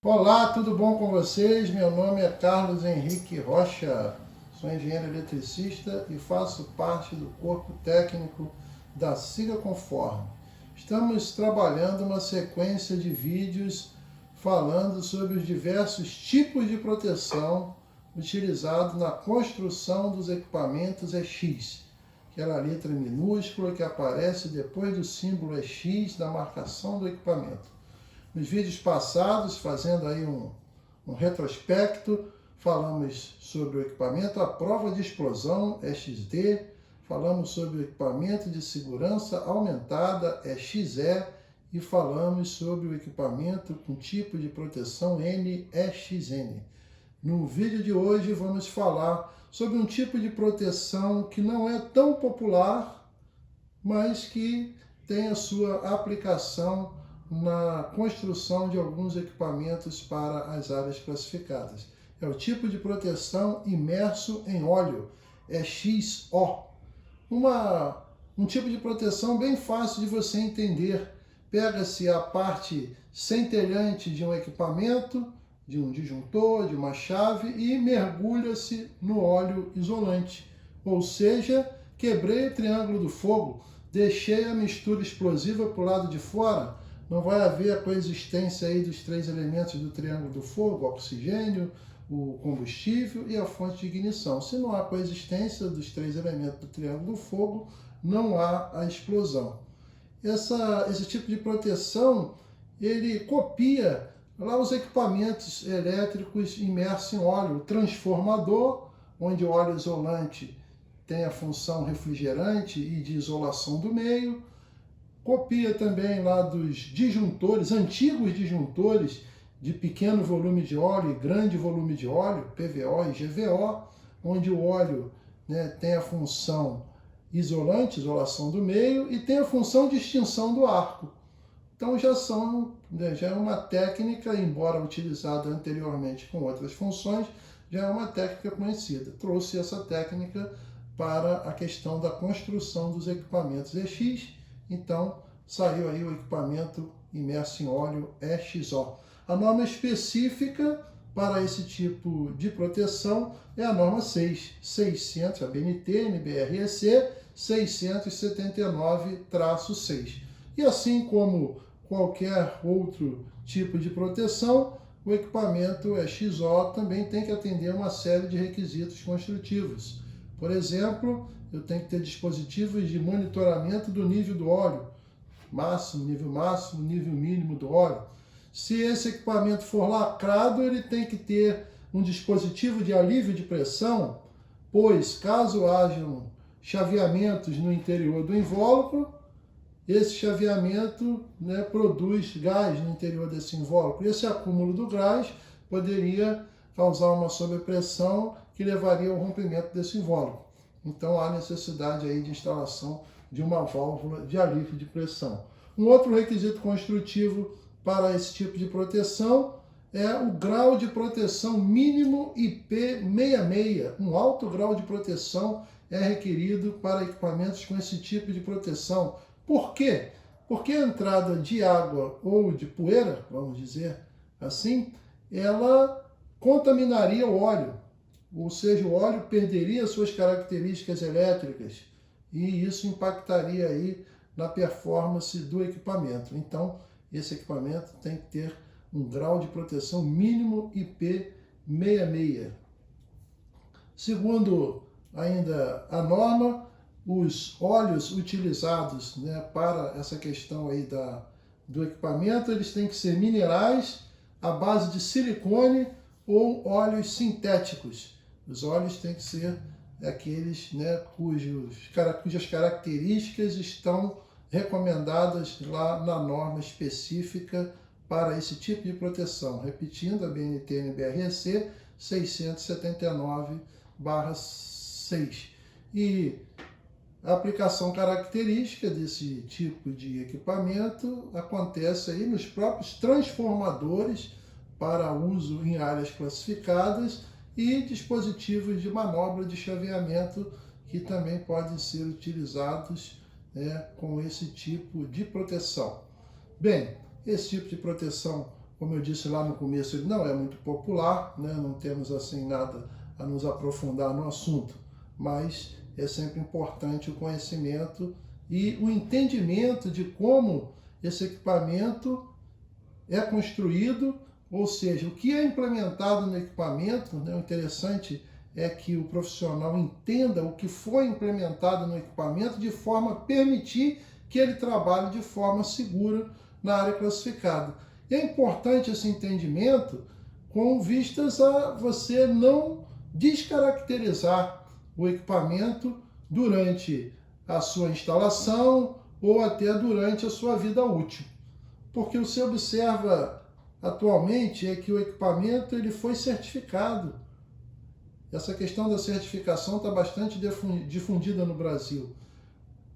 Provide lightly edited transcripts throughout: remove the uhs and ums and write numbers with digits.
Olá, tudo bom com vocês? Meu nome é Carlos Henrique Rocha, sou engenheiro eletricista e faço parte do corpo técnico da Siga Conforme. Estamos trabalhando uma sequência de vídeos falando sobre os diversos tipos de proteção utilizados na construção dos equipamentos EX, aquela letra minúscula que aparece depois do símbolo EX da marcação do equipamento. Nos vídeos passados, fazendo aí um retrospecto, falamos sobre o equipamento à prova de explosão, EXD, falamos sobre o equipamento de segurança aumentada, EXE, e falamos sobre o equipamento com tipo de proteção NEXN. No vídeo de hoje vamos falar sobre um tipo de proteção que não é tão popular, mas que tem a sua aplicação na construção de alguns equipamentos para as áreas classificadas. É o tipo de proteção imerso em óleo, é XO. Um tipo de proteção bem fácil de você entender. Pega-se a parte centelhante de um equipamento, de um disjuntor, de uma chave, e mergulha-se no óleo isolante. Ou seja, quebrei o triângulo do fogo, deixei a mistura explosiva para o lado de fora, não vai haver a coexistência aí dos três elementos do triângulo do fogo, o oxigênio, o combustível e a fonte de ignição. Se não há coexistência dos três elementos do triângulo do fogo, não há a explosão. Esse tipo de proteção, ele copia lá os equipamentos elétricos imersos em óleo, o transformador, onde o óleo isolante tem a função refrigerante e de isolação do meio. Copia também lá dos disjuntores, antigos disjuntores de pequeno volume de óleo e grande volume de óleo, PVO e GVO, onde o óleo, tem a função isolante, isolação do meio, e tem a função de extinção do arco. Então já é uma técnica, embora utilizada anteriormente com outras funções, já é uma técnica conhecida. Trouxe essa técnica para a questão da construção dos equipamentos EX. Então, saiu aí o equipamento imerso em óleo EXO. A norma específica para esse tipo de proteção é a norma 600, a BNT, NBREC 679-6. E assim como qualquer outro tipo de proteção, o equipamento EXO também tem que atender uma série de requisitos construtivos. Por exemplo, eu tenho que ter dispositivos de monitoramento do nível do óleo, nível máximo, nível mínimo do óleo. Se esse equipamento for lacrado, ele tem que ter um dispositivo de alívio de pressão, pois caso hajam chaveamentos no interior do invólucro, esse chaveamento produz gás no interior desse invólucro. Esse acúmulo do gás poderia causar uma sobrepressão que levaria ao rompimento desse invólucro. Então há necessidade aí de instalação de uma válvula de alívio de pressão. Um outro requisito construtivo para esse tipo de proteção é o grau de proteção mínimo IP66. Um alto grau de proteção é requerido para equipamentos com esse tipo de proteção. Por quê? Porque a entrada de água ou de poeira, vamos dizer assim, ela contaminaria o óleo. Ou seja, o óleo perderia suas características elétricas e isso impactaria aí na performance do equipamento. Então, esse equipamento tem que ter um grau de proteção mínimo IP66. Segundo ainda a norma, os óleos utilizados para essa questão aí do equipamento, eles têm que ser minerais à base de silicone ou óleos sintéticos. Os óleos têm que ser aqueles cujas características estão recomendadas lá na norma específica para esse tipo de proteção. Repetindo, a BNT-NBREC 679-6. E a aplicação característica desse tipo de equipamento acontece aí nos próprios transformadores para uso em áreas classificadas e dispositivos de manobra de chaveamento que também podem ser utilizados com esse tipo de proteção. Bem, esse tipo de proteção Como eu disse lá no começo, ele não é muito popular, né? Não temos assim nada a nos aprofundar no assunto, mas é sempre importante o conhecimento e o entendimento de como esse equipamento é construído, ou seja, o que é implementado no equipamento, né? O interessante é que o profissional entenda o que foi implementado no equipamento de forma a permitir que ele trabalhe de forma segura na área classificada. E é importante esse entendimento com vistas a você não descaracterizar o equipamento durante a sua instalação ou até durante a sua vida útil. Porque o que se observa atualmente é que o equipamento ele foi certificado. Essa questão da certificação está bastante difundida no Brasil.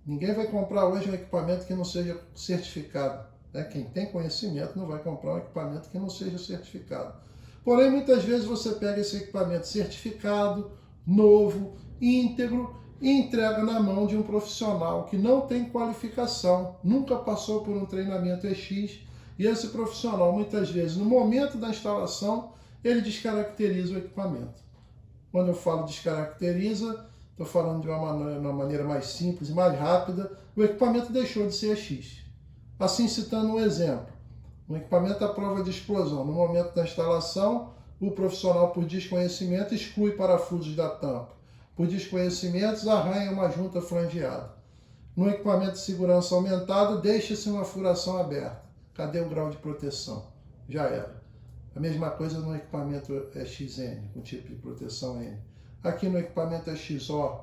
Ninguém vai comprar hoje um equipamento que não seja certificado. Né? Quem tem conhecimento não vai comprar um equipamento que não seja certificado. Porém, muitas vezes você pega esse equipamento certificado, novo, íntegro, e entrega na mão de um profissional que não tem qualificação, nunca passou por um treinamento EX, e esse profissional, muitas vezes, no momento da instalação, ele descaracteriza o equipamento. Quando eu falo descaracteriza, estou falando de uma maneira mais simples e mais rápida, o equipamento deixou de ser EX. Assim, citando um exemplo, um equipamento à prova de explosão. No momento da instalação, o profissional, por desconhecimento, exclui parafusos da tampa. Por desconhecimentos, arranha uma junta frangeada. No equipamento de segurança aumentado, deixa-se uma furação aberta. Cadê o grau de proteção? Já era. A mesma coisa no equipamento XN, com tipo de proteção N. Aqui no equipamento XO,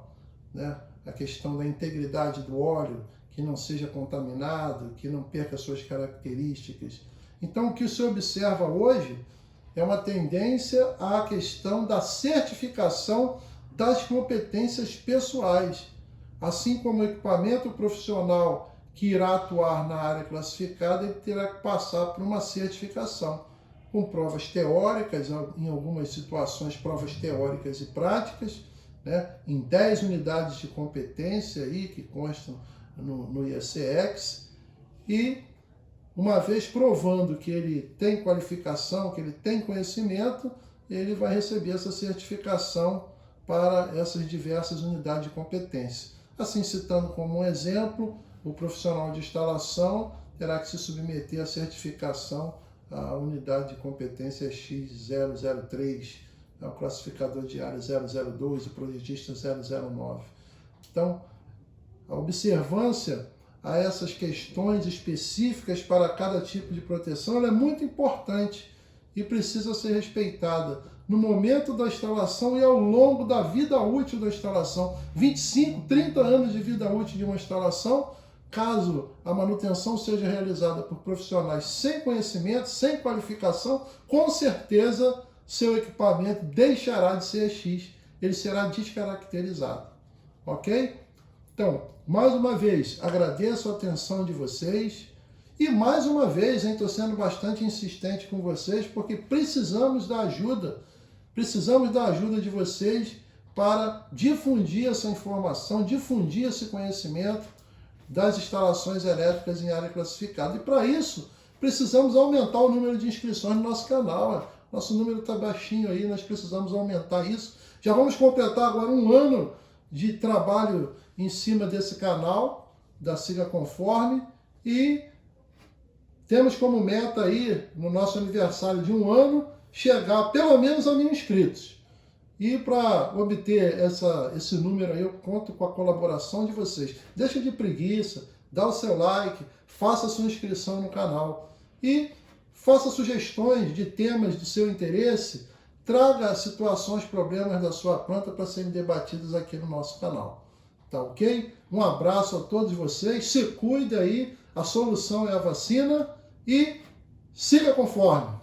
né, a questão da integridade do óleo, que não seja contaminado, que não perca suas características. Então, o que se observa hoje é uma tendência à questão da certificação das competências pessoais, assim como o equipamento profissional que irá atuar na área classificada, ele terá que passar por uma certificação, com provas teóricas, em algumas situações provas teóricas e práticas, né, em 10 unidades de competência aí, que constam no IECEX, e uma vez provando que ele tem qualificação, que ele tem conhecimento, ele vai receber essa certificação para essas diversas unidades de competência. Assim, citando como um exemplo, o profissional de instalação terá que se submeter à certificação à unidade de competência X003, o classificador de área 002, o projetista 009. Então, a observância a essas questões específicas para cada tipo de proteção ela é muito importante e precisa ser respeitada no momento da instalação e ao longo da vida útil da instalação. 25, 30 anos de vida útil de uma instalação, caso a manutenção seja realizada por profissionais sem conhecimento, sem qualificação, com certeza seu equipamento deixará de ser EX, ele será descaracterizado. Ok? Então, mais uma vez, agradeço a atenção de vocês. E mais uma vez, estou sendo bastante insistente com vocês, porque precisamos da ajuda de vocês para difundir essa informação, difundir esse conhecimento das instalações elétricas em área classificada. E para isso, precisamos aumentar o número de inscrições no nosso canal. Nosso número está baixinho aí, nós precisamos aumentar isso. Já vamos completar agora um ano de trabalho em cima desse canal, da Siga Conforme, e temos como meta aí, no nosso aniversário de um ano, chegar pelo menos a 1.000 inscritos. E para obter esse número aí, eu conto com a colaboração de vocês. Deixa de preguiça, dá o seu like, faça a sua inscrição no canal e faça sugestões de temas de seu interesse, traga situações, problemas da sua planta para serem debatidos aqui no nosso canal. Tá ok? Um abraço a todos vocês, se cuide aí, a solução é a vacina e siga conforme.